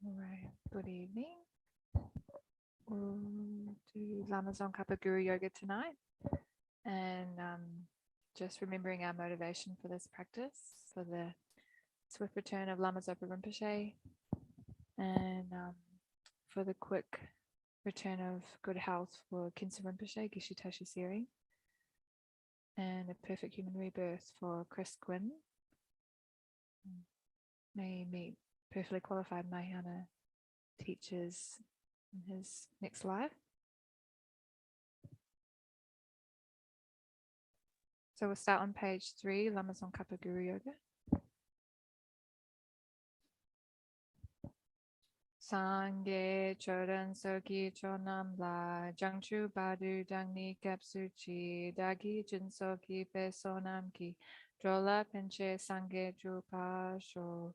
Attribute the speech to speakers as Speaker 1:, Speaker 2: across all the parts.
Speaker 1: All right, good evening. We'll do Lama Zopa Guru Yoga tonight, and just remembering our motivation for this practice, for the swift return of Lama Zopa Rinpoche, and for the quick return of good health for Kinsa Rinpoche, Geshe Tashi Seri, and a perfect human rebirth for Chris Quinn. May he meet perfectly qualified Mahayana teachers in his next life. So we'll start on page 3, Lama Zopa Guru Yoga. Sangye chodan soki chonam la jangchu badu dangni kapsuchi dagi jinsoki pesonam ki drola penche sangye drupa sho.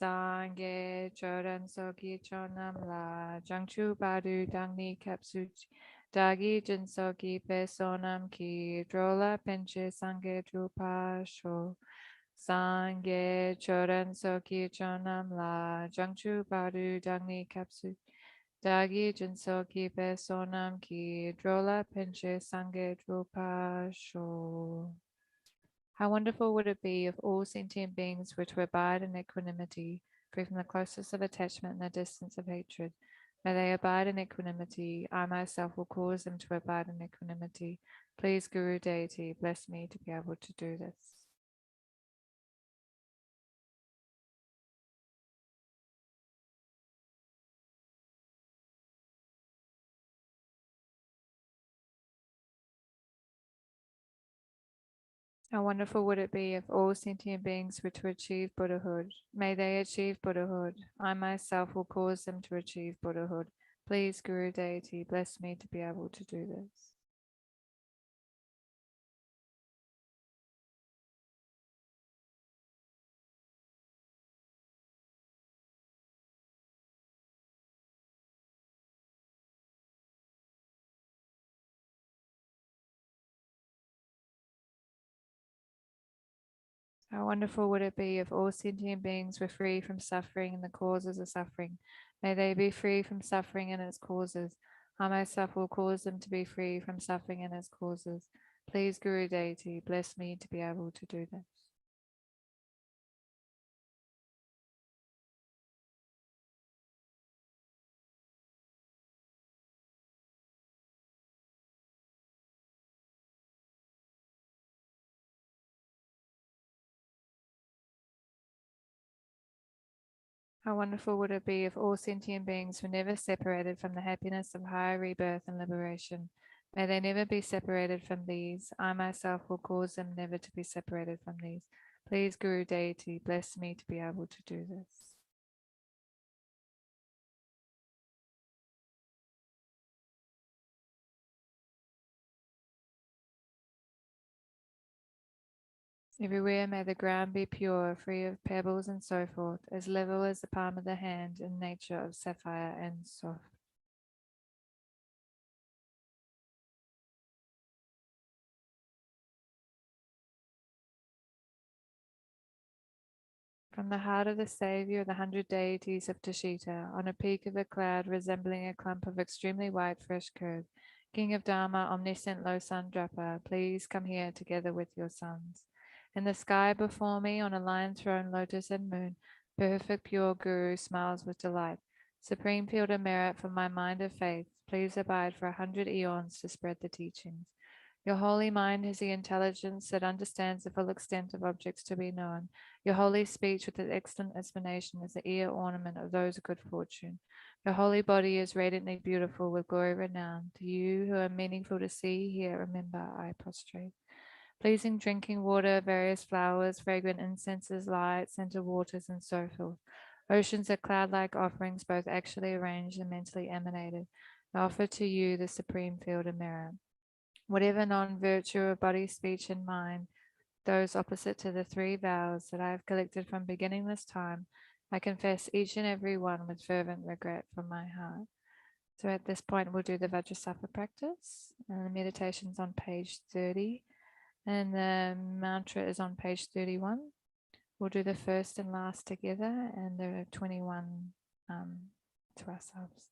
Speaker 1: Sangye chodan soki chonam la jangchu badu dangni kapsuchi dagi jinsoki pesonam ki drola penche sangye drupa sho. Sangye choran soki chonam la jangchu baru dangni kapsu dagi jinsoki pesonam ki drola penche sangye drupa sho. How wonderful would it be if all sentient beings were to abide in equanimity, free from the closeness of attachment and the distance of hatred. May they abide in equanimity. I myself will cause them to abide in equanimity. Please, Guru Deity, bless me to be able to do this. How wonderful would it be if all sentient beings were to achieve Buddhahood? May they achieve Buddhahood. I myself will cause them to achieve Buddhahood. Please, Guru Deity, bless me to be able to do this. How wonderful would it be if all sentient beings were free from suffering and the causes of suffering? May they be free from suffering and its causes. I myself will cause them to be free from suffering and its causes. Please, Guru Deity, bless me to be able to do this. How wonderful would it be if all sentient beings were never separated from the happiness of higher rebirth and liberation? May they never be separated from these. I myself will cause them never to be separated from these. Please, Guru Deity, bless me to be able to do this. Everywhere may the ground be pure, free of pebbles and so forth, as level as the palm of the hand, in nature of sapphire and soft. From the heart of the Saviour of the 100 deities of Tashita, on a peak of a cloud resembling a clump of extremely white fresh curd, King of Dharma, omniscient Losan Drapa, please come here together with your sons. In the sky before me, on a lion throne, lotus and moon, perfect pure Guru smiles with delight. Supreme field of merit for my mind of faith, please abide for 100 eons to spread the teachings. Your holy mind is the intelligence that understands the full extent of objects to be known. Your holy speech with its excellent explanation is the ear ornament of those of good fortune. Your holy body is radiantly beautiful with glory renowned. To you who are meaningful to see, hear, remember, I prostrate. Pleasing drinking water, various flowers, fragrant incenses, lights, scented waters, and so forth. Oceans of cloud-like offerings, both actually arranged and mentally emanated. I offer to you the supreme field of merit. Whatever non-virtue of body, speech, and mind, those opposite to the 3 vows that I have collected from beginningless time, I confess each and every one with fervent regret from my heart. So at this point, we'll do the Vajrasattva practice, and the meditation's on page 30, and the mantra is on page 31. We'll do the first and last together, and there are 21 to ourselves.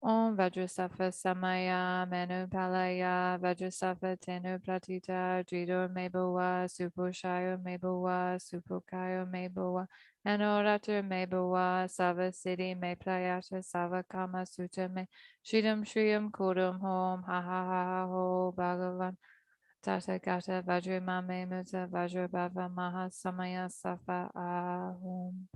Speaker 1: Om Vajrasattva Samaya Manu Palaya Vajrasattva Tenu Pratita Jidor Mebawa Suposhayo Mebawa Supokayo Mebawa Anoratur Mebawa Sava Siddhi Me Playata Sava Kama Sutta Me Shridam Shriyam Kodam Hom Ha Ha Ha Ha Ho Bhagavan Tata Gata Vajramame Muta Vajrabhava Maha Samaya Safa Ahom.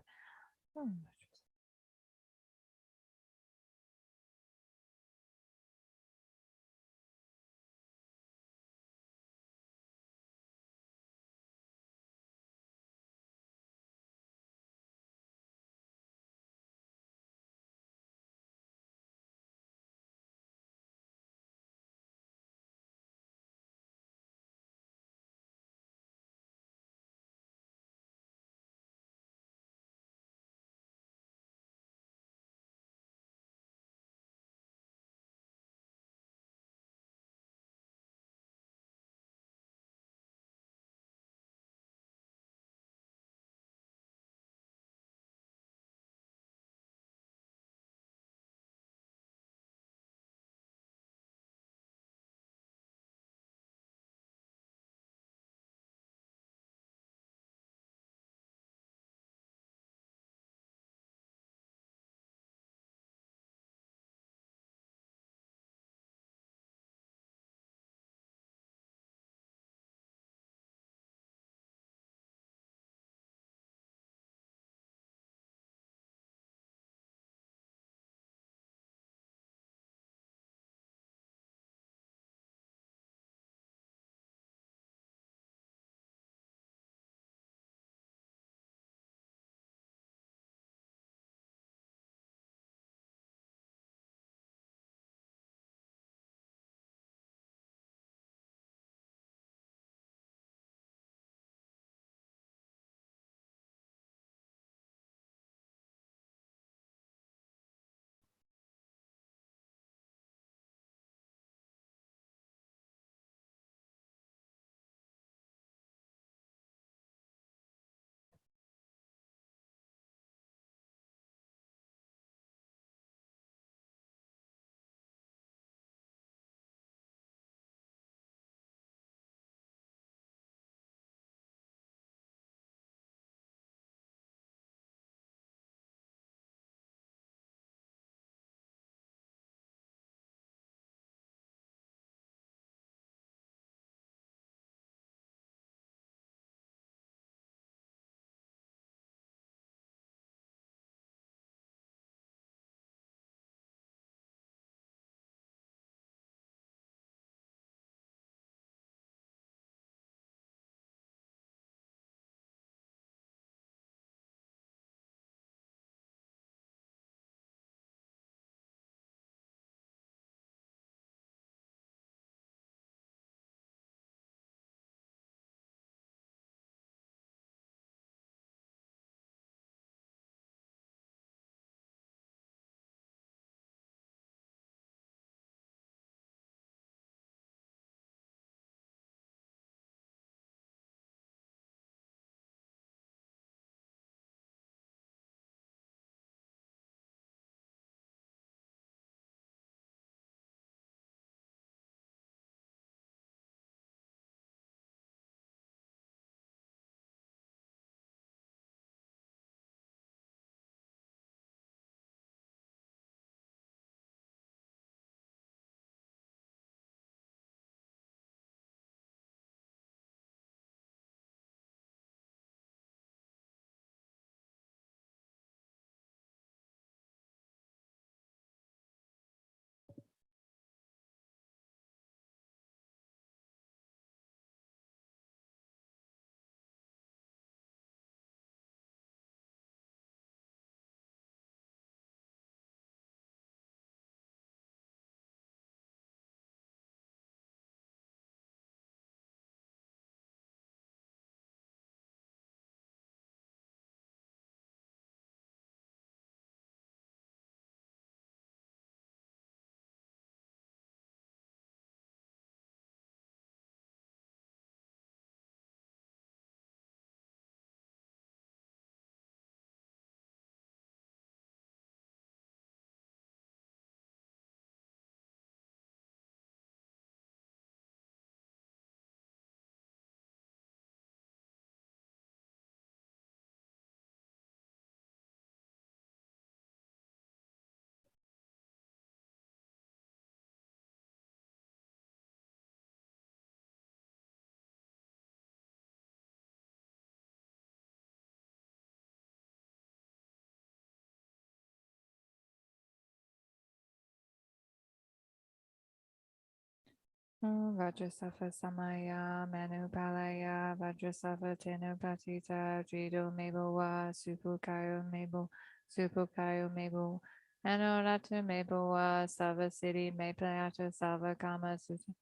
Speaker 1: Vajrasattva Samaya Manupalaya Vajrasattva Tenupatita Drido Mebowa Supukayo Mebo Supukayo Mebo Anorata Mebowa Sava Siddhi Meplayata Salva Kama Sutta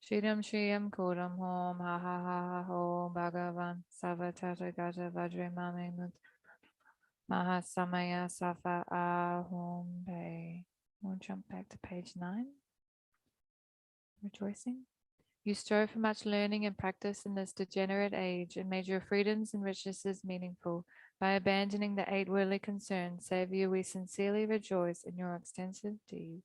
Speaker 1: Shridam Shriyam Kodam Hom Ha Ha Ha Ha Ho Bhagavan Sava Tata Gata Vajramami Mahasamaya Safa Ahom Bay. We'll jump back to page 9. Rejoicing. You strove for much learning and practice in this degenerate age, and made your freedoms and richnesses meaningful. By abandoning the 8 worldly concerns, Saviour, we sincerely rejoice in your extensive deeds.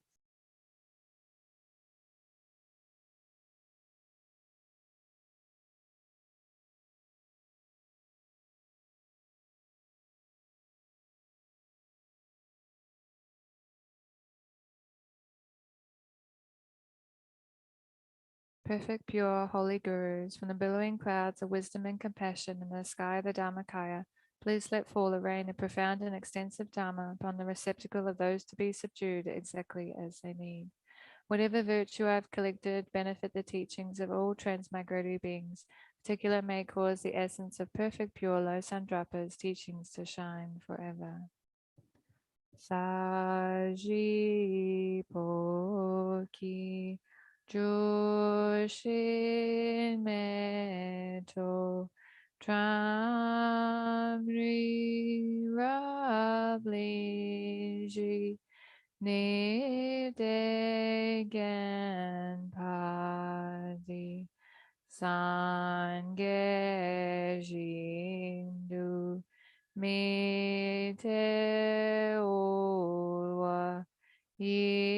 Speaker 1: Perfect, pure, holy gurus, from the billowing clouds of wisdom and compassion in the sky of the Dharmakaya, please let fall a rain of profound and extensive Dharma upon the receptacle of those to be subdued exactly as they need. Whatever virtue I have collected, benefit the teachings of all transmigratory beings. Particular may cause the essence of perfect pure Losandrapa's teachings to shine forever. Saji Poki Jushin Meto Tramri Rabliji Nidegen Padi Sangejindu Mite Ulwa Yidro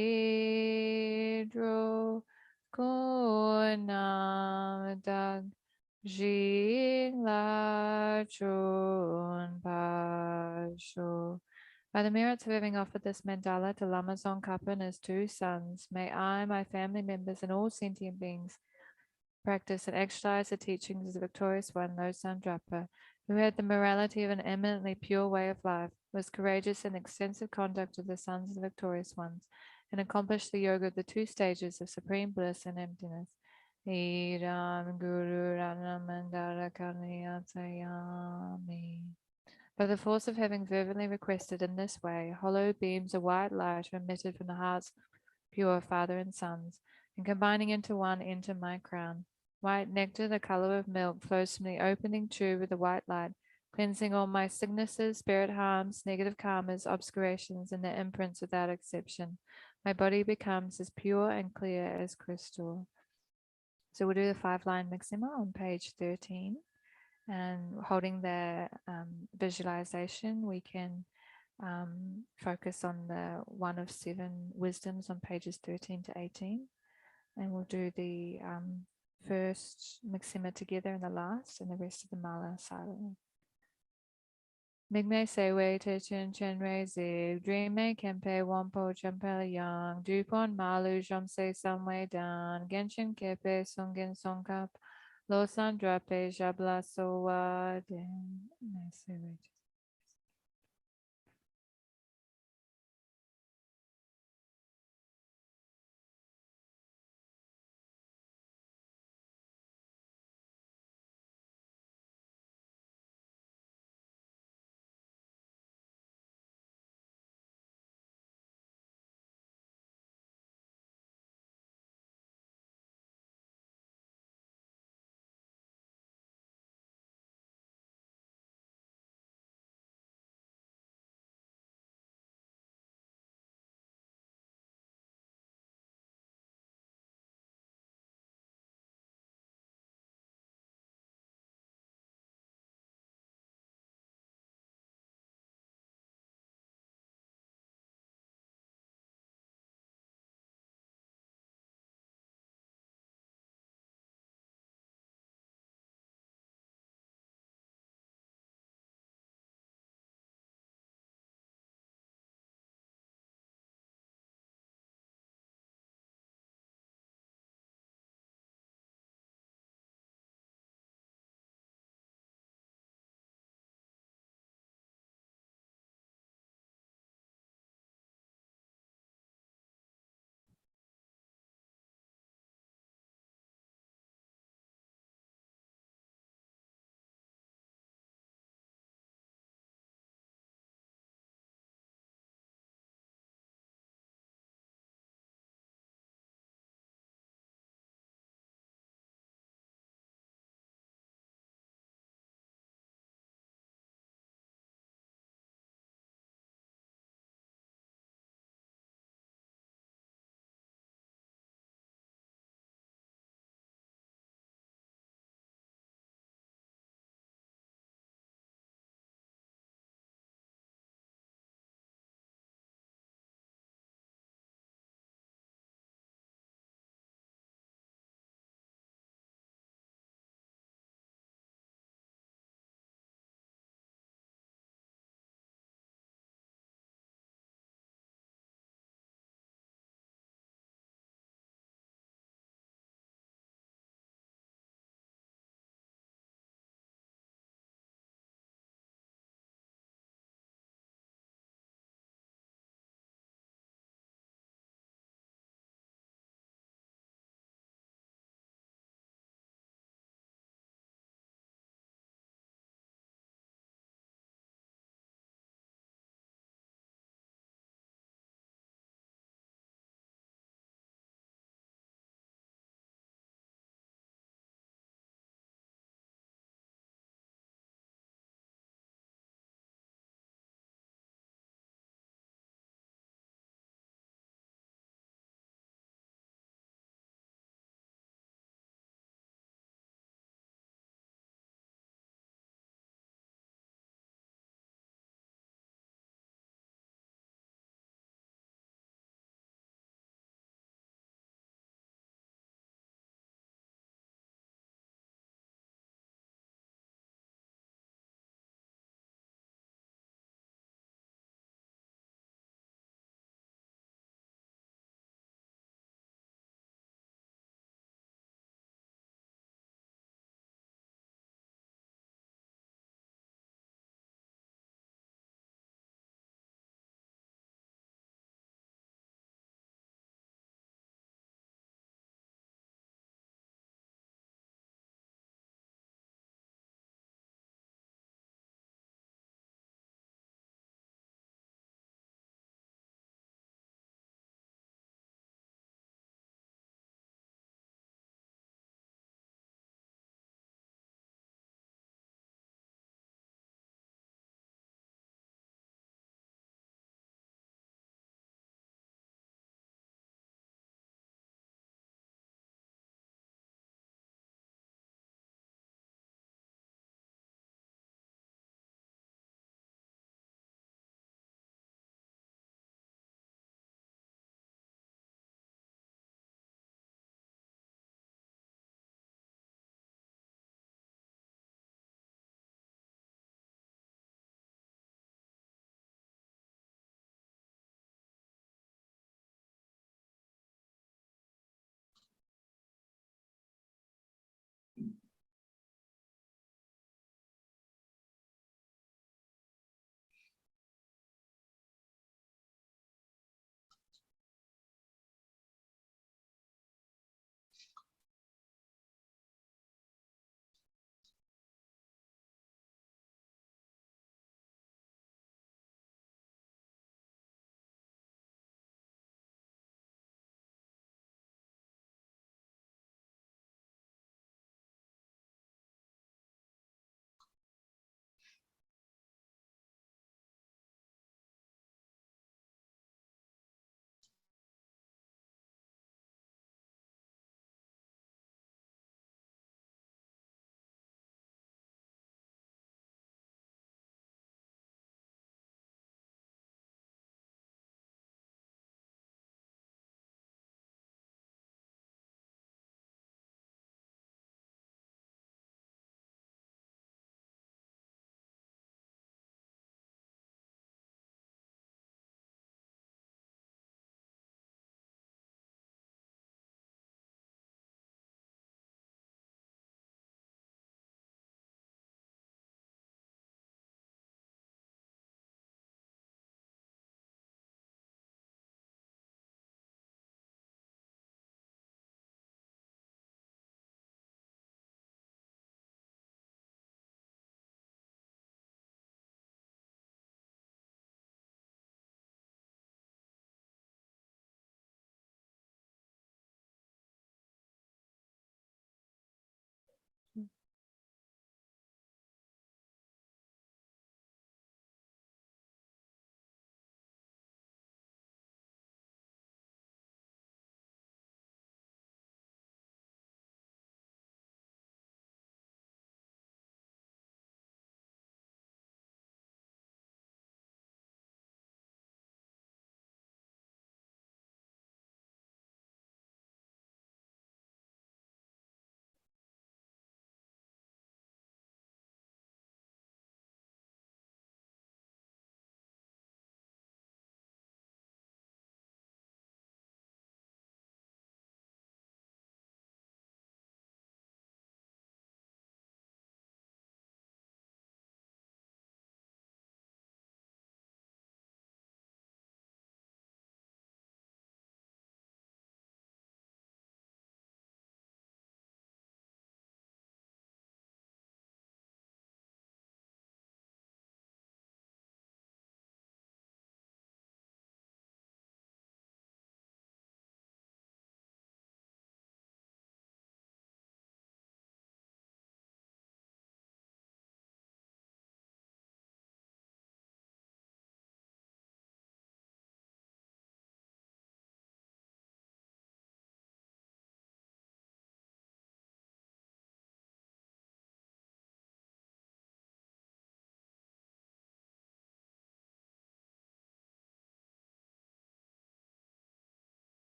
Speaker 1: Kunam Jing La Chun Pasho. By the merits of having offered this mandala to Lama Zopa and his 2 sons, may I, my family members, and all sentient beings practice and exercise the teachings of the victorious one, Losandrapa, who had the morality of an eminently pure way of life, was courageous in extensive conduct of the sons of the victorious ones, and accomplished the yoga of the 2 stages of supreme bliss and emptiness. Idam Guru Ranamandara Karniyatayami. By the force of having fervently requested in this way, hollow beams of white light are emitted from the hearts of pure father and sons, and combining into one enter my crown. White nectar, the color of milk, flows from the opening tube of the white light, cleansing all my sicknesses, spirit harms, negative karmas, obscurations, and their imprints without exception. My body becomes as pure and clear as crystal. So we'll do the 5-line Mixima on page 13. And holding the visualization, we can focus on the 1 of 7 wisdoms on pages 13 to 18. And we'll do the first Mixima together and the last, and the rest of the mala silently. Migme sewe te chen chen re zig, dream me kempe wampo champel yang, dupon malu jomse samwe dan, genshin kepe sungen songkap, losan drape jabla sowa den.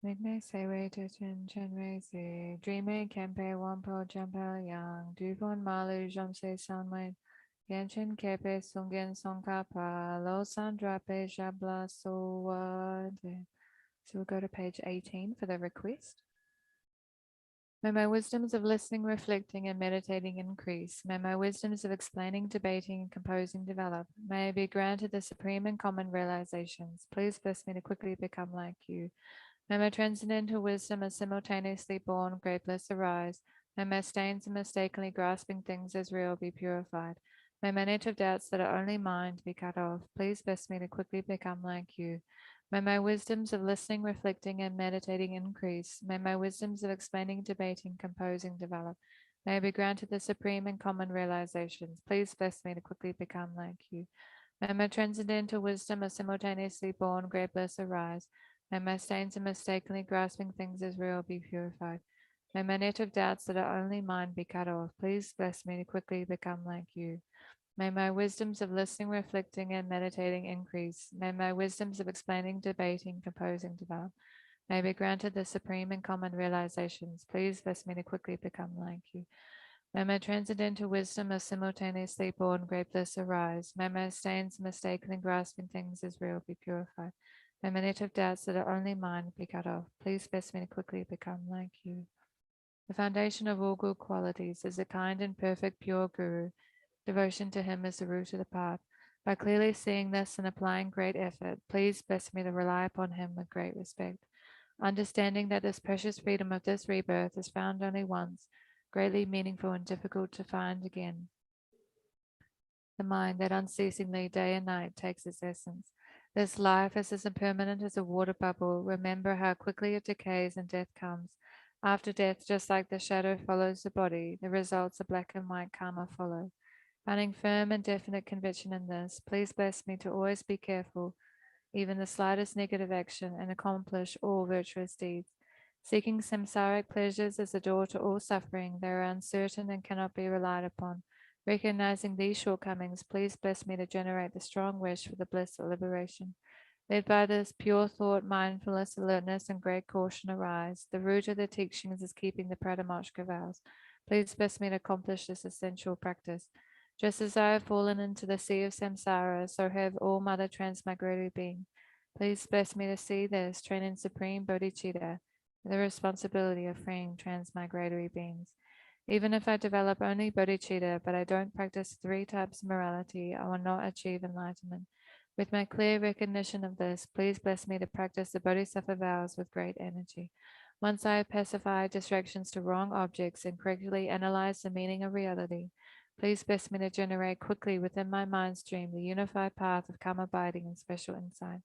Speaker 1: Midnight Sewe Tuchen Chenwei Si, Dreaming Kempe Wampo Jumpa Yang, Dubon Malu Jomse Sanway, Genshin Kepe Sungen Songkapa, Lo Sandrape Jabla Sowade. So we'll go to page 18 for the request. May my wisdoms of listening, reflecting, and meditating increase. May my wisdoms of explaining, debating, and composing develop. May I be granted the supreme and common realizations. Please bless me to quickly become like you. May my transcendental wisdom as simultaneously born great bliss arise. May my stains and mistakenly grasping things as real be purified. May my net of doubts that are only mind be cut off. Please bless me to quickly become like you. May my wisdoms of listening, reflecting, and meditating increase. May my wisdoms of explaining, debating, composing develop. May I be granted the supreme and common realizations. Please bless me to quickly become like you. May my transcendental wisdom as simultaneously born great bliss arise. May my stains and mistakenly grasping things as real be purified. May my net of doubts that are only mine be cut off. Please bless me to quickly become like you. May my wisdoms of listening, reflecting, and meditating increase. May my wisdoms of explaining, debating, composing develop. May be granted the supreme and common realizations. Please bless me to quickly become like you. May my transcendental wisdom of simultaneously born great bliss arise. May my stains, mistakenly grasping things as real be purified. May my net of doubts that are only mine be cut off. Please bless me to quickly become like you. The foundation of all good qualities is a kind and perfect pure Guru. Devotion to him is the root of the path. By clearly seeing this and applying great effort, please bless me to rely upon him with great respect. Understanding that this precious freedom of this rebirth is found only once, greatly meaningful and difficult to find again. The mind that unceasingly day and night takes its essence. This life is as impermanent as a water bubble. Remember how quickly it decays and death comes. After death, just like the shadow follows the body, the results of black and white karma follow. Finding firm and definite conviction in this, please bless me to always be careful, even the slightest negative action, and accomplish all virtuous deeds. Seeking samsaric pleasures is a door to all suffering. They are uncertain and cannot be relied upon. Recognizing these shortcomings, please bless me to generate the strong wish for the bliss of liberation. Led by this pure thought, mindfulness, alertness, and great caution arise. The root of the teachings is keeping the Pratamoksha vows. Please bless me to accomplish this essential practice. Just as I have fallen into the sea of samsara, so have all Mother Transmigratory beings. Please bless me to see this, train in supreme bodhicitta, the responsibility of freeing transmigratory beings. Even if I develop only bodhicitta, but I don't practice 3 types of morality, I will not achieve enlightenment. With my clear recognition of this, please bless me to practice the bodhisattva vows with great energy. Once I have pacified distractions to wrong objects and correctly analyzed the meaning of reality, please bless me to generate quickly within my mind stream the unified path of calm abiding and special insight.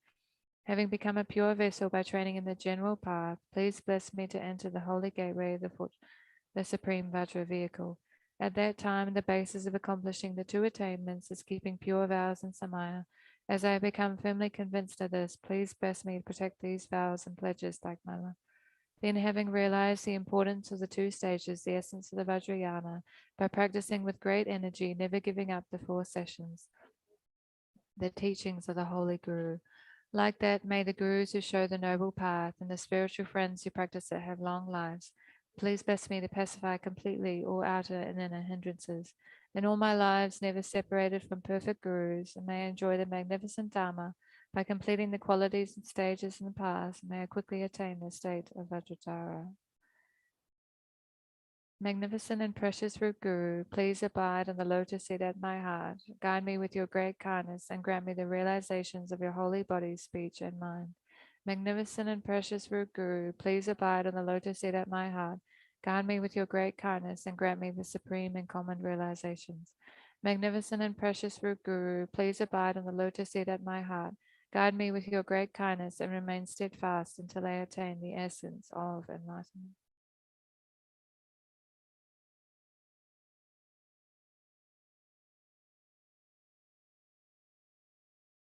Speaker 1: Having become a pure vessel by training in the general path, please bless me to enter the holy gateway of the supreme Vajra vehicle. At that time, the basis of accomplishing the 2 attainments is keeping pure vows and samaya. As I become firmly convinced of this, please bless me to protect these vows and pledges like my life. Then, having realized the importance of the 2 stages, the essence of the Vajrayana, by practicing with great energy, never giving up the 4 sessions, the teachings of the Holy Guru. Like that, may the Gurus who show the noble path and the spiritual friends who practice it have long lives. Please bless me to pacify completely all outer and inner hindrances. In all my lives, never separated from perfect Gurus, and may I enjoy the magnificent Dharma. By completing the qualities and stages in the path, may I quickly attain the state of Vajradhara. Magnificent and precious root Guru, please abide on the lotus seat at my heart. Guide me with your great kindness and grant me the realizations of your holy body, speech, and mind. Magnificent and precious root Guru, please abide on the lotus seat at my heart. Guide me with your great kindness and grant me the supreme and common realizations. Magnificent and precious root Guru, please abide on the lotus seat at my heart. Guide me with your great kindness and remain steadfast until I attain the essence of enlightenment.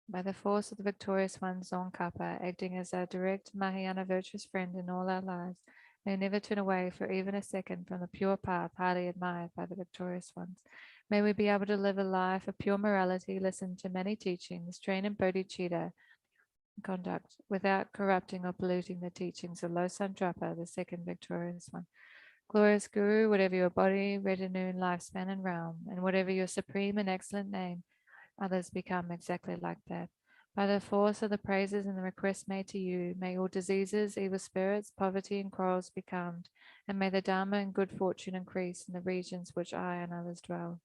Speaker 1: By the force of the victorious one, Tsongkhapa, acting as our direct Mahayana virtuous friend in all our lives, may never turn away for even a second from the pure path highly admired by the victorious ones. May we be able to live a life of pure morality, listen to many teachings, train in bodhicitta, conduct without corrupting or polluting the teachings of Losan Drapa, the second victorious one. Glorious Guru, whatever your body, retinue, lifespan, and realm, and whatever your supreme and excellent name, others become exactly like that. By the force of the praises and the requests made to you, may all diseases, evil spirits, poverty, and quarrels be calmed, and may the Dharma and good fortune increase in the regions which I and others dwell.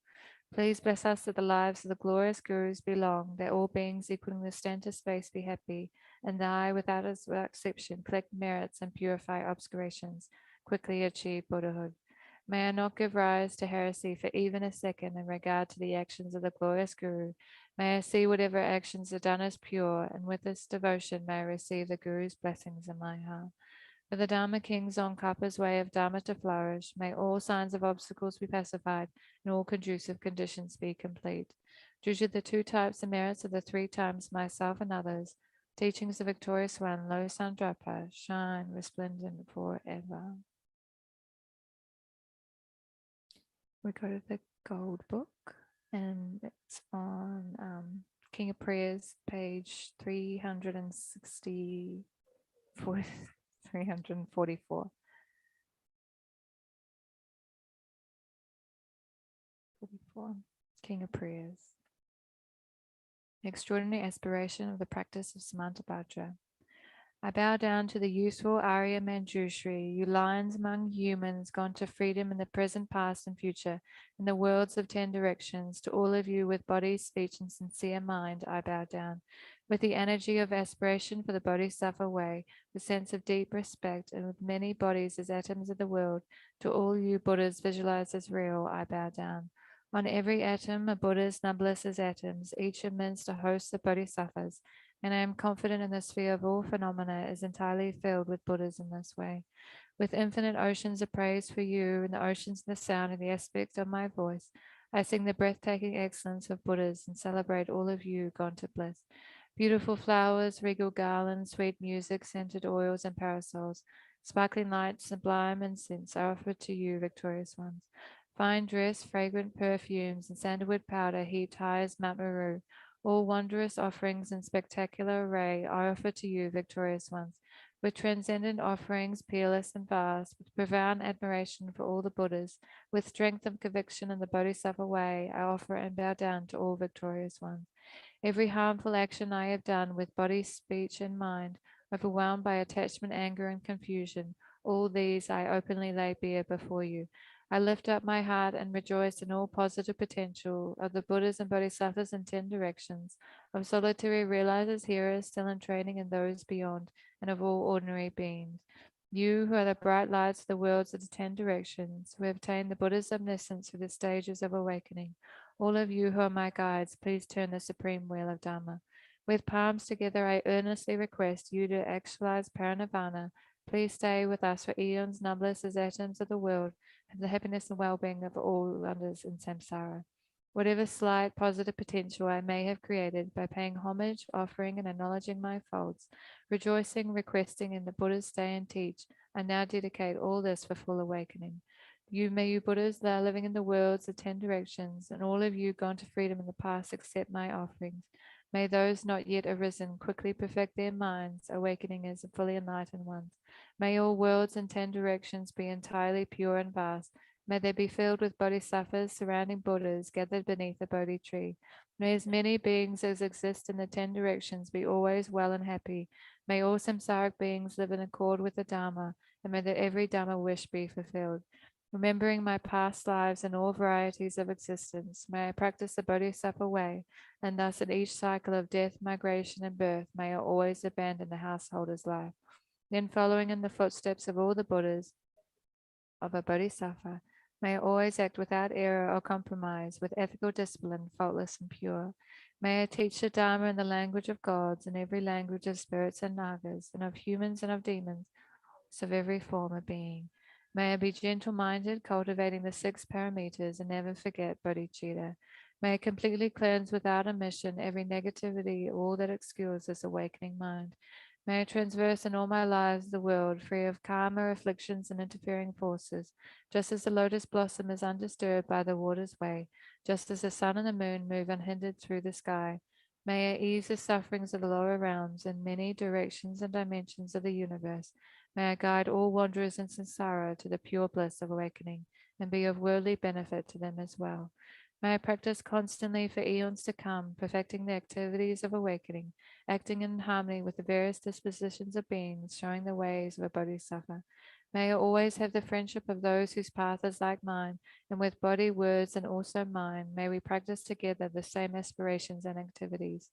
Speaker 1: Please bless us that the lives of the glorious Gurus be long, that all beings equaling the stand of space be happy, and that I, without exception, collect merits and purify obscurations, quickly achieve Buddhahood. May I not give rise to heresy for even a second in regard to the actions of the glorious Guru. May I see whatever actions are done as pure, and with this devotion may I receive the Guru's blessings in my heart. For the Dharma kings on Kappa's way of Dharma to flourish, may all signs of obstacles be pacified and all conducive conditions be complete. Due to the two types of merits of the three times myself and others, teachings of Victorious One, Lo Sandrapa, shine resplendent forever. We go to the Gold Book, and it's on King of Prayers, page 360. 344. 44. King of Prayers. Extraordinary aspiration of the practice of Samantabhadra. I bow down to the useful Arya Manjushri, you lions among humans gone to freedom in the present, past, and future, in the worlds of 10 directions. To all of you with body, speech, and sincere mind, I bow down. With the energy of aspiration for the Bodhisattva way, with sense of deep respect, and with many bodies as atoms of the world, to all you Buddhas visualized as real, I bow down. On every atom, a Buddha's numberless as atoms, each amidst a host of Bodhisattvas, and I am confident in the sphere of all phenomena is entirely filled with Buddhas in this way. With infinite oceans of praise for you and the oceans of the sound and the aspect of my voice, I sing the breathtaking excellence of Buddhas and celebrate all of you gone to bliss. Beautiful flowers, regal garlands, sweet music, scented oils and parasols, sparkling lights, sublime incense are offered to you, victorious ones. Fine dress, fragrant perfumes, and sandalwood powder heaped high as Mount Meru, all wondrous offerings in spectacular array are offered to you, victorious ones, with transcendent offerings, peerless and vast, with profound admiration for all the Buddhas, with strength of conviction in the Bodhisattva way, I offer and bow down to all victorious ones. Every harmful action I have done with body, speech, and mind, overwhelmed by attachment, anger, and confusion, all these I openly lay bare before you. I lift up my heart and rejoice in all positive potential of the Buddhas and Bodhisattvas in 10 directions, of solitary realizers, hearers still in training and those beyond, and of all ordinary beings. You who are the bright lights of the worlds of the 10 directions, who have attained the Buddha's omniscience through the stages of awakening, all of you who are my guides, please turn the supreme wheel of Dharma. With palms together, I earnestly request you to actualize paranirvana. Please stay with us for eons numberless as atoms of the world, and the happiness and well-being of all others in samsara. Whatever slight positive potential I may have created by paying homage, offering, and acknowledging my faults, rejoicing, requesting in the Buddha's stay and teach, I now dedicate all this for full awakening. You Buddhas that are living in the worlds of 10 directions, and all of you gone to freedom in the past accept my offerings. May those not yet arisen quickly perfect their minds, awakening as fully enlightened ones. May all worlds in 10 directions be entirely pure and vast. May they be filled with bodhisattvas surrounding Buddhas gathered beneath the Bodhi tree. May as many beings as exist in the 10 directions be always well and happy. May all samsaric beings live in accord with the Dharma, and may that every Dharma wish be fulfilled. Remembering my past lives and all varieties of existence, may I practice the Bodhisattva way, and thus in each cycle of death, migration, and birth, may I always abandon the householder's life. Then, following in the footsteps of all the Buddhas of a Bodhisattva, may I always act without error or compromise, with ethical discipline, faultless and pure. May I teach the Dharma in the language of gods, in every language of spirits and nagas, and of humans and of demons, of every form of being. May I be gentle-minded, cultivating the 6 paramitas, and never forget bodhicitta. May I completely cleanse without omission every negativity, all that obscures this awakening mind. May I transverse in all my lives the world, free of karma, afflictions, and interfering forces, just as the lotus blossom is undisturbed by the water's way, just as the sun and the moon move unhindered through the sky. May I ease the sufferings of the lower realms in many directions and dimensions of the universe. May I guide all wanderers in samsara to the pure bliss of awakening and be of worldly benefit to them as well. May I practice constantly for eons to come, perfecting the activities of awakening, acting in harmony with the various dispositions of beings, showing the ways of a bodhisattva. May I always have the friendship of those whose path is like mine, and with body, words, and also mind, may we practice together the same aspirations and activities.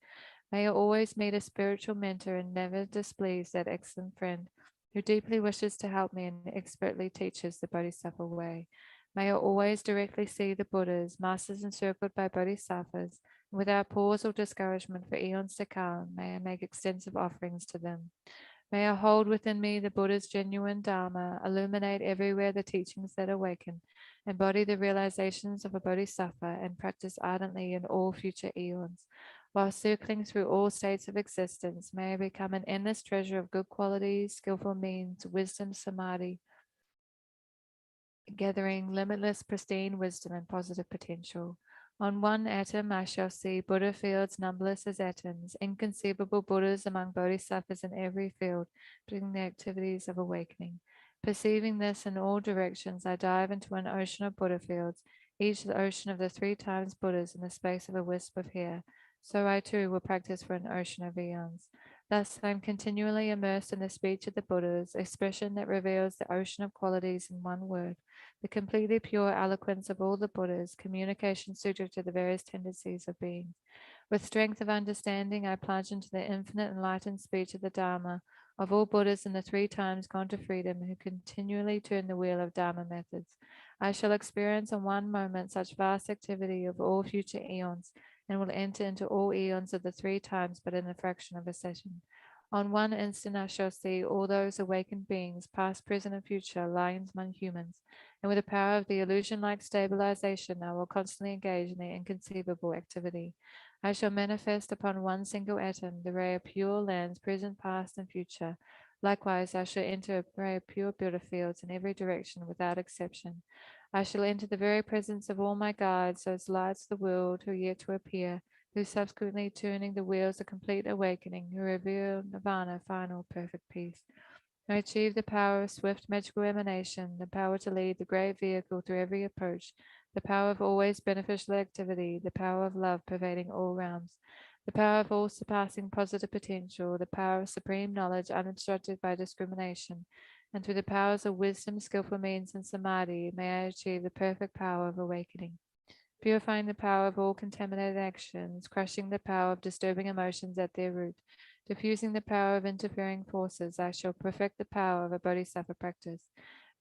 Speaker 1: May I always meet a spiritual mentor and never displease that excellent friend who deeply wishes to help me and expertly teaches the Bodhisattva way. May I always directly see the Buddhas, masters encircled by Bodhisattvas, and without pause or discouragement for eons to come, may I make extensive offerings to them. May I hold within me the Buddha's genuine Dharma, illuminate everywhere the teachings that awaken, embody the realizations of a Bodhisattva, and practice ardently in all future eons. While circling through all states of existence, may I become an endless treasure of good qualities, skillful means, wisdom, samadhi, gathering limitless pristine wisdom and positive potential. On one atom I shall see Buddha fields numberless as atoms, inconceivable Buddhas among bodhisattvas in every field, doing the activities of awakening. Perceiving this in all directions, I dive into an ocean of Buddha fields, each the ocean of the 3 times Buddhas in the space of a wisp of hair. So I too will practice for an ocean of eons. Thus I am continually immersed in the speech of the Buddhas, expression that reveals the ocean of qualities in one word, the completely pure eloquence of all the Buddhas, communication suited to the various tendencies of being. With strength of understanding, I plunge into the infinite enlightened speech of the Dharma of all Buddhas in the 3 times gone to freedom who continually turn the wheel of Dharma methods. I shall experience in one moment such vast activity of all future eons and will enter into all eons of the 3 times but in a fraction of a second. On one instant I shall see all those awakened beings, past, present, and future, lying among humans, and with the power of the illusion-like stabilization, I will constantly engage in the inconceivable activity. I shall manifest upon one single atom the ray of pure lands, present, past, and future. Likewise, I shall enter a ray of pure Buddha fields in every direction without exception. I shall enter the very presence of all my guides, those lights of the world who are yet to appear, who subsequently turning the wheels of complete awakening, who reveal nirvana, final perfect peace. I achieve the power of swift magical emanation, the power to lead the great vehicle through every approach, the power of always beneficial activity, the power of love pervading all realms, the power of all surpassing positive potential, the power of supreme knowledge unobstructed by discrimination, and through the powers of wisdom, skillful means, and samadhi, may I achieve the perfect power of awakening. Purifying the power of all contaminated actions, crushing the power of disturbing emotions at their root, diffusing the power of interfering forces, I shall perfect the power of a bodhisattva practice.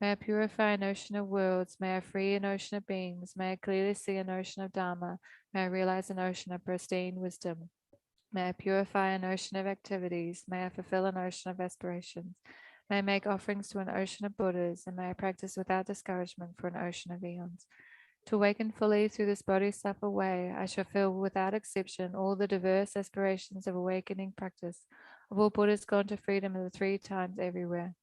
Speaker 1: May I purify an ocean of worlds, may I free an ocean of beings, may I clearly see an ocean of Dharma, may I realize an ocean of pristine wisdom. May I purify an ocean of activities, may I fulfill an ocean of aspirations, may I make offerings to an ocean of Buddhas, and may I practice without discouragement for an ocean of eons. To awaken fully through this bodhisattva way, I shall fill without exception all the diverse aspirations of awakening practice of all Buddhas gone to freedom of the 3 times everywhere.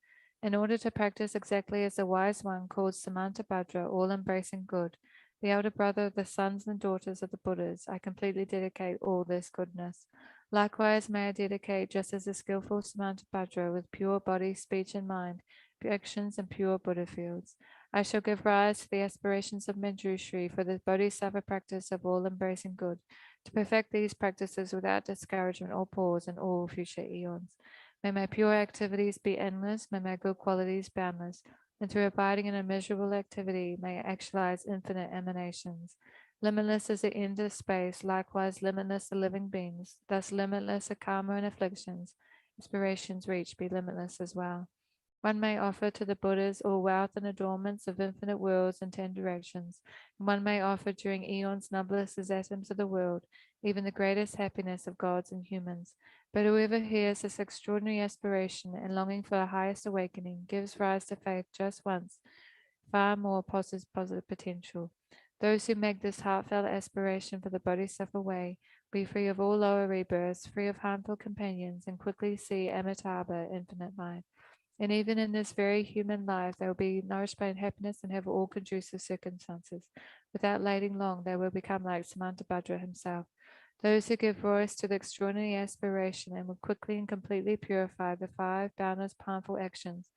Speaker 1: In order to practice exactly as the wise one called Samantabhadra, all embracing good, the elder brother of the sons and daughters of the Buddhas, I completely dedicate all this goodness. Likewise, may I dedicate, just as the skillful Samantabhadra, with pure body, speech, and mind, actions and pure Buddha fields. I shall give rise to the aspirations of Manjushri for the bodhisattva practice of all embracing good, to perfect these practices without discouragement or pause in all future eons. May my pure activities be endless, may my good qualities boundless, and through abiding in immeasurable activity, may I actualize infinite emanations. Limitless is the end of space, likewise limitless the living beings, thus limitless are karma and afflictions. Aspirations reached be limitless as well. One may offer to the Buddhas all wealth and adornments of infinite worlds in 10 directions, and one may offer during eons numberless as atoms of the world, even the greatest happiness of gods and humans. But whoever hears this extraordinary aspiration and longing for the highest awakening gives rise to faith just once, far more positive potential. Those who make this heartfelt aspiration for the Bodhisattva way be free of all lower rebirths, free of harmful companions, and quickly see Amitabha, infinite light. And even in this very human life, they will be nourished by happiness and have all conducive circumstances. Without waiting long, they will become like Samantabhadra himself. Those who give voice to the extraordinary aspiration and will quickly and completely purify the 5 boundless harmful actions,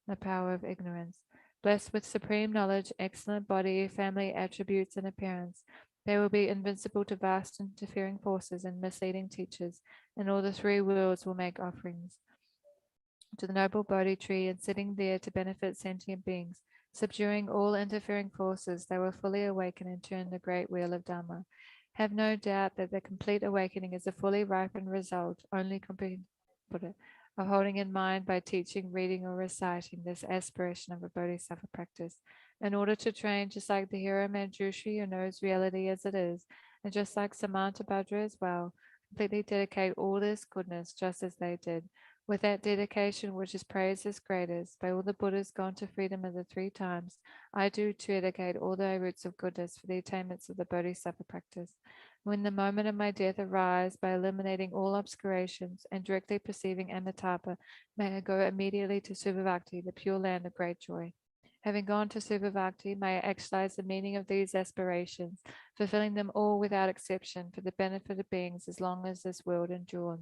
Speaker 1: the power of ignorance. Blessed with supreme knowledge, excellent body, family attributes, and appearance, they will be invincible to vast interfering forces and misleading teachers, and all the 3 worlds will make offerings to the noble Bodhi tree and sitting there to benefit sentient beings. Subduing all interfering forces, they will fully awaken and turn the great wheel of Dharma. Have no doubt that the complete awakening is a fully ripened result, only of holding in mind by teaching, reading, or reciting this aspiration of a bodhisattva practice. In order to train, just like the hero Manjushri who knows reality as it is, and just like Samantabhadra as well, completely dedicate all this goodness just as they did. With that dedication which is praised as greatest by all the Buddhas gone to freedom of the 3 times, I do dedicate all thy roots of goodness for the attainments of the Bodhisattva practice. When the moment of my death arrives, by eliminating all obscurations and directly perceiving Amitabha, may I go immediately to Subhavakti, the pure land of great joy. Having gone to Subhavakti, may I actualize the meaning of these aspirations, fulfilling them all without exception for the benefit of beings as long as this world endures.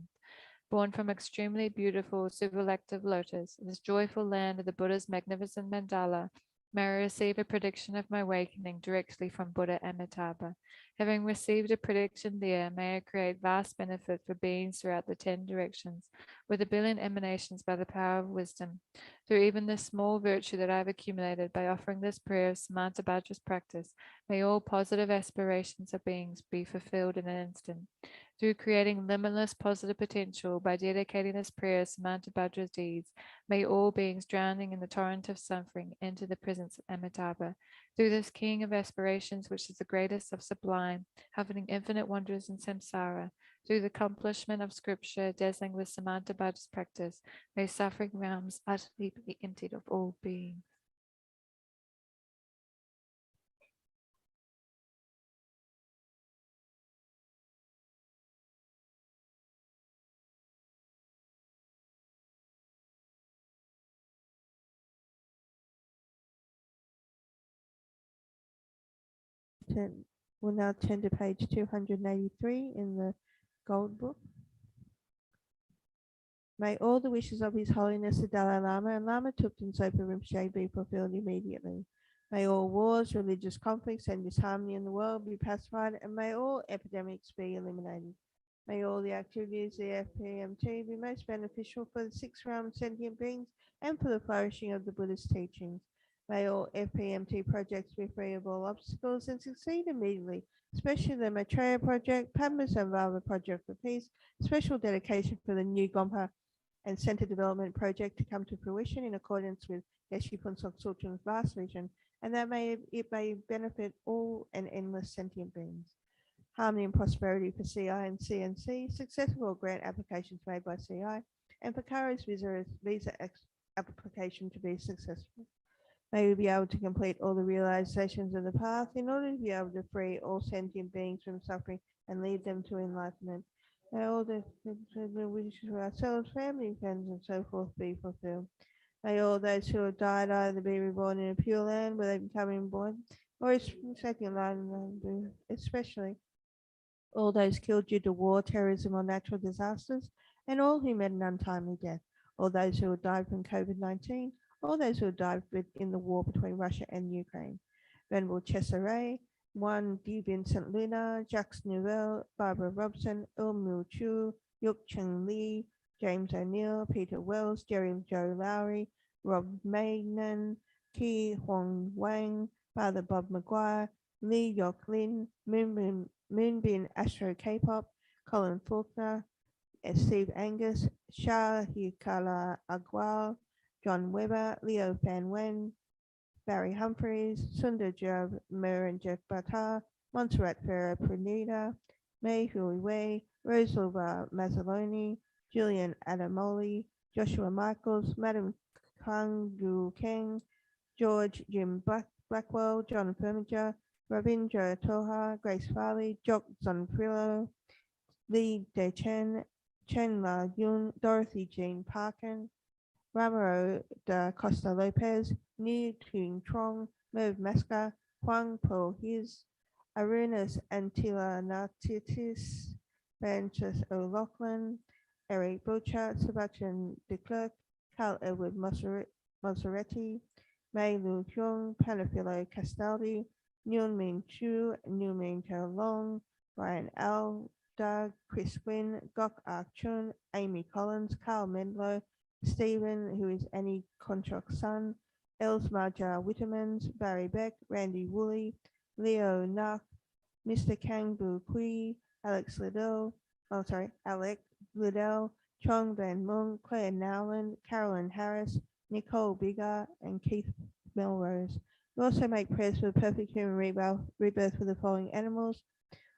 Speaker 1: Born from extremely beautiful superlective lotus, this joyful land of the Buddha's magnificent mandala, may I receive a prediction of my awakening directly from Buddha Amitabha. Having received a prediction there, may I create vast benefit for beings throughout the 10 directions, with 1,000,000,000 emanations by the power of wisdom. Through even this small virtue that I have accumulated by offering this prayer of Samantabhadra's practice, may all positive aspirations of beings be fulfilled in an instant. Through creating limitless positive potential by dedicating this prayer to Samantabhadra's deeds, may all beings drowning in the torrent of suffering enter the presence of Amitabha. Through this king of aspirations, which is the greatest of sublime, having infinite wonders in samsara, through the accomplishment of scripture, dazzling with Samantabhadra's practice, may suffering realms utterly be emptied of all beings.
Speaker 2: We'll now turn to page 283 in the Gold Book. May all the wishes of His Holiness the Dalai Lama and Lama Thupten Zopa Rinpoche be fulfilled immediately. May all wars, religious conflicts, and disharmony in the world be pacified, and may all epidemics be eliminated. May all the activities of the FPMT be most beneficial for the 6 realm sentient beings and for the flourishing of the Buddhist teachings. May all FPMT projects be free of all obstacles and succeed immediately, especially the Maitreya Project, Padmasambhava Project for Peace, special dedication for the new Gompa and Center Development Project to come to fruition in accordance with Geshe Phuntsok Sultan's vast vision, and that it may benefit all and endless sentient beings. Harmony and prosperity for CI and CNC, successful grant applications made by CI, and for Kara's visa application to be successful. May we be able to complete all the realizations of the path in order to be able to free all sentient beings from suffering and lead them to enlightenment. May all the wishes for ourselves, family, friends, and so forth be fulfilled. May all those who have died either be reborn in a pure land where they become reborn, or second line, especially all those killed due to war, terrorism, or natural disasters, and all who met an untimely death, all those who have died from COVID-19, all those who have died in the war between Russia and Ukraine. Venerable Cesare, Juan D. Vincent Luna, Jacques Nouvel, Barbara Robson, Mu Chu, Yuk Cheng Lee, James O'Neill, Peter Wells, Jerry Joe Lowry, Rob Maynan, Ki Huang Wang, Father Bob McGuire, Lee Yok Lin, Moonbin Astro K-pop, Colin Faulkner, Steve Angus, Shah Hikala Agwal, John Webber, Leo Fan Wen, Barry Humphreys, Sundar Jab, Muranjit Bhatta, Montserrat Ferrer Pranita, Mei Hui Wei, Rosalba Mazzoloni, Julian Adamoli, Joshua Michaels, Madam Kangu Keng, George Jim Blackwell, John Furniture, Ravindra Toha, Grace Farley, Jock Zonfrillo, Lee De Chen La Yun, Dorothy Jean Parkin, Ramiro da Costa Lopez, Ni Ting Trong, Merv Masca, Huang Po His, Arunas Antila Nartitis, Francis O'Loughlin, Eric Butcher, Sebastian de Klerk, Carl Edward Maseretti, Mei Lu Hyung, Panafilo Castaldi, Nguyen Min Chu, Nguyen Min Chao Long, Ryan Al, Doug, Chris Wynn, Gok Ark Chun, Amy Collins, Carl Mendlow, Stephen, who is Annie Konchok's son, Els Marjar Wittermans, Barry Beck, Randy Woolley, Leo Nak, Mr. Kang Bu Kui, Alex Liddell, Alec Liddell, Chong Van Mung, Claire Nowland, Carolyn Harris, Nicole Biggar, and Keith Melrose. We also make prayers for the perfect human rebirth for the following animals: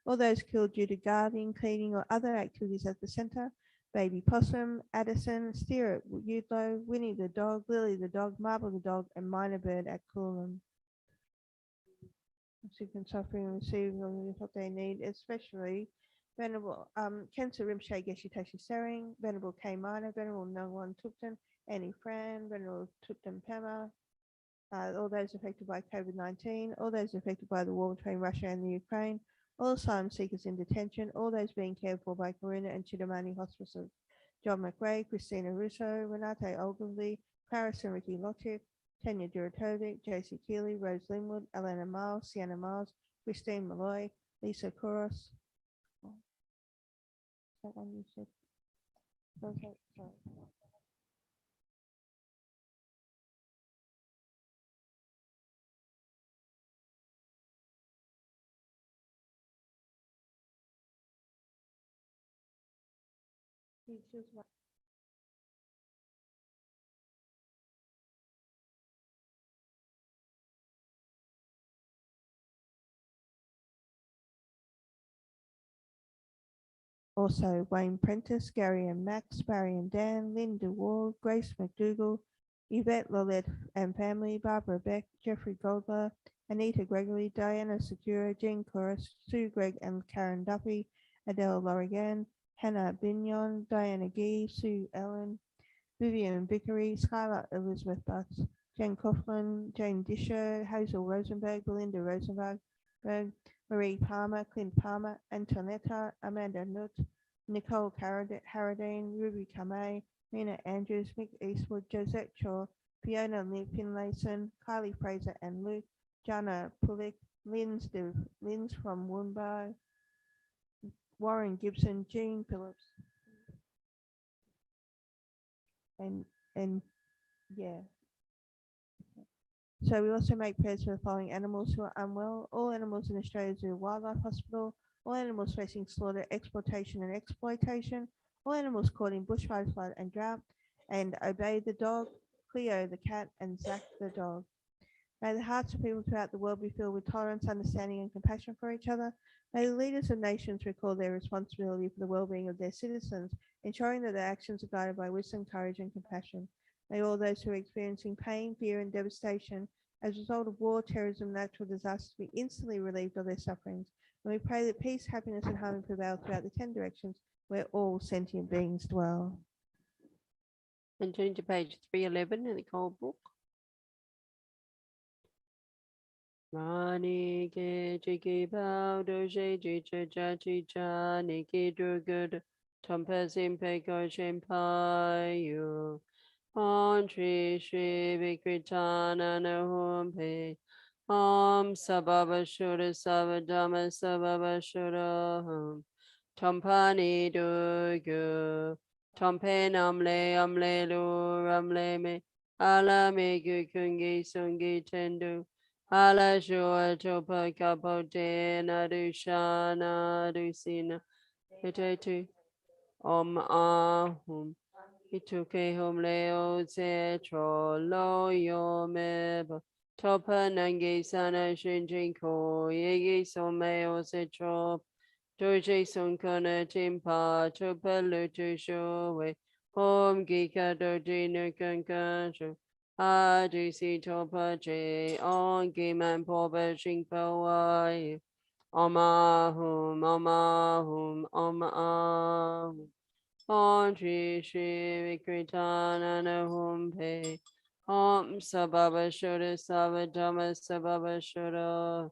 Speaker 2: all those killed due to guarding, cleaning, or other activities at the centre: Baby Possum, Addison, Steer at Udlow, Winnie the dog, Lily the dog, Marble the dog, and Minor Bird at Coolum. Seeking suffering and receive what they need, especially Venerable Kensa Rimshay Geshe Tashi Sering, Venerable K Minor, Venerable Nongwan Tupten, Annie Fran, Venerable Tupten Pema, all those affected by COVID-19, all those affected by the war between Russia and the Ukraine, all asylum seekers in detention, all those being cared for by Karuna and Chidamani Hospices, John McRae, Christina Russo, Renate Ogilvie, Clarice and Ricky Lotic, Tanya Duratovic, JC Keeley, Rose Linwood, Elena Miles, Sienna Miles, Christine Malloy, Lisa Kouros. Is that one you said? Okay, sorry. Also, Wayne Prentice, Gary and Max, Barry and Dan, Linda Ward, Grace McDougall, Yvette Lolette and family, Barbara Beck, Jeffrey Goldler, Anita Gregory, Diana Secura, Jean Corus, Sue Gregg and Karen Duffy, Adele Lorigan, Hannah Bignon, Diana Gee, Sue Ellen, Vivian Vickery, Skylar Elizabeth Butts, Jen Coughlin, Jane Disher, Hazel Rosenberg, Belinda Rosenberg, Marie Palmer, Clint Palmer, Antonetta, Amanda Nutt, Nicole Harradine, Ruby Kamei, Nina Andrews, Mick Eastwood, Josette Shaw, Fiona Finlayson, Kylie Fraser and Luke, Jana Pulik, Linz from Woonbar, Warren Gibson, Jean Phillips, and yeah. So we also make prayers for the following animals who are unwell: all animals in Australia Zoo Wildlife Hospital, all animals facing slaughter, exploitation and exploitation, all animals caught in bushfire, flood and drought, and Obey the dog, Cleo the cat, and Zach the dog. May the hearts of people throughout the world be filled with tolerance, understanding and compassion for each other. May the leaders of nations recall their responsibility for the well-being of their citizens, ensuring that their actions are guided by wisdom, courage and compassion. May all those who are experiencing pain, fear and devastation as a result of war, terrorism, natural disasters be instantly relieved of their sufferings. And we pray that peace, happiness and harmony prevail throughout the 10 directions where all sentient beings dwell.
Speaker 3: And turning to page 311 in the code book. Mani ke chiki pao doje jicha jachi cha niki durgud tompezim peko shempayu. On Shri Shri Vikritana Nahum Pe Om Sababa Shura Savadama Sababa Shura Hum Tompani Durgu Tompe Namle Lu Ramle Me Ala Me Gukungi Sungi Tendu Ala Shua Topa Kapote Nadushana Dusina Itetu Om Ahum Ituke hum leo se trolo yo meba topa nange sana shinjin ko yegi so meo se trop doje son kona timpa topa lutu showe hom gika doji nukan kancho adu si topa je on giman poba shingpo wai omahum omahum omahum Om Shri Shri Vikritana Nahum Pe Om Sababa Shura Savadama Sababa Shura